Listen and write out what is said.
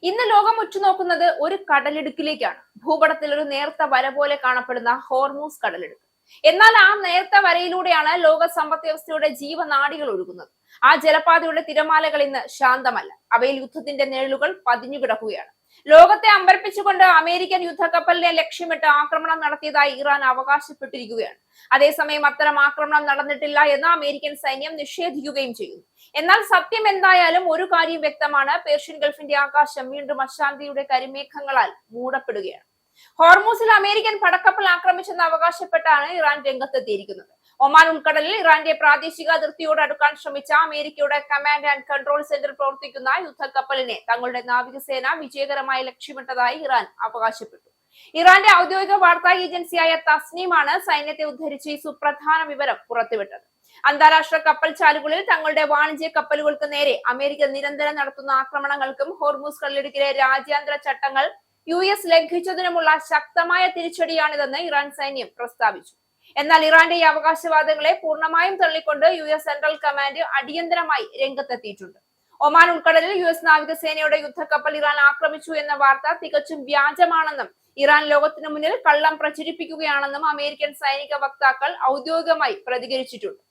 ഇന്ന് ലോകം ഉറ്റുനോക്കുന്നത് ഒരു കടലിടുക്കിലേക്കാണ്. ഭൂപടത്തിൽ ഒരു നേർത്ത വര പോലെ കാണപ്പെടുന്ന ഹോർമൂസ് കടലിടുക്ക്. എന്നാൽ ആ നേർത്ത വരയിലൂടെയാണ് ലോക സമ്പദ് വ്യവസ്ഥയുടെ ജീവനാഡികൾ ഒഴുകുന്നത്. ആ ജലപാതയുടെ തിരമാലകൾ ഇന്ന് ശാന്തമല്ല. അവയിൽ യുദ്ധത്തിന്റെ നിഴലുകൾ പതിഞ്ഞു കിടക്കുകയാണ്. ലോകത്തെ അമ്പരപ്പിച്ചുകൊണ്ട് അമേരിക്കൻ യുദ്ധക്കപ്പലിനെ ലക്ഷ്യമിട്ട് ആക്രമണം നടത്തിയതായി ഇറാൻ അവകാശപ്പെട്ടിരിക്കുകയാണ്. അതേസമയം അത്തരം ആക്രമണം നടന്നിട്ടില്ല എന്ന് അമേരിക്കൻ സൈന്യം നിഷേധിക്കുകയും ചെയ്യുന്നു. എന്നാൽ സത്യം എന്തായാലും ഒരു കാര്യം വ്യക്തമാണ്: പേർഷ്യൻ ഗൾഫിന്റെ ആകാശം വീണ്ടും അശാന്തിയുടെ കരിമേഘങ്ങളാൽ മൂടപ്പെടുകയാണ്. ഹോർമൂസിൽ അമേരിക്കൻ പടക്കപ്പൽ ആക്രമിച്ചെന്ന് അവകാശപ്പെട്ടാണ് ഇറാൻ രംഗത്തെത്തിയിരിക്കുന്നത്. ഒമാൻ ഉൾക്കടലിൽ ഇറാന്റെ പ്രാദേശിക അതിർത്തിയോട് അടുക്കാൻ ശ്രമിച്ച അമേരിക്കയുടെ കമാൻഡ് ആൻഡ് കൺട്രോൾ സെന്റർ പ്രവർത്തിക്കുന്ന യുദ്ധക്കപ്പലിനെ തങ്ങളുടെ നാവികസേന വിജയകരമായി ലക്ഷ്യമിട്ടതായി ഇറാൻ അവകാശപ്പെട്ടു. ഇറാന്റെ ഔദ്യോഗിക വാർത്താ ഏജൻസിയായ തസ്നീമാണ് സൈന്യത്തെ ഉദ്ധരിച്ച് ഈ സുപ്രധാന വിവരം പുറത്തുവിട്ടത്. അന്താരാഷ്ട്ര കപ്പൽ ചാലുകളിൽ തങ്ങളുടെ വാണിജ്യ കപ്പലുകൾക്ക് നേരെ അമേരിക്ക നിരന്തരം നടത്തുന്ന ആക്രമണങ്ങൾക്കും ഹോർമൂസ് കടലിടുക്കിലെ രാജ്യാന്തര ചട്ടങ്ങൾ US ലംഘിച്ചതിനുമുള്ള ശക്തമായ തിരിച്ചടിയാണിതെന്ന് ഇറാൻ സൈന്യം പ്രസ്താവിച്ചു. എന്നാൽ ഇറാന്റെ ഈ അവകാശവാദങ്ങളെ പൂർണ്ണമായും തള്ളിക്കൊണ്ട് US സെൻട്രൽ കമാൻഡ് അടിയന്തരമായി രംഗത്തെത്തിയിട്ടുണ്ട്. ഒമാൻ ഉൾക്കടലിൽ US നാവികസേനയുടെ യുദ്ധക്കപ്പൽ ഇറാൻ ആക്രമിച്ചു എന്ന വാർത്ത തികച്ചും വ്യാജമാണെന്നും ഇറാൻ ലോകത്തിനു മുന്നിൽ കള്ളം പ്രചരിപ്പിക്കുകയാണെന്നും അമേരിക്കൻ സൈനിക വക്താക്കൾ ഔദ്യോഗികമായി പ്രതികരിച്ചിട്ടുണ്ട്.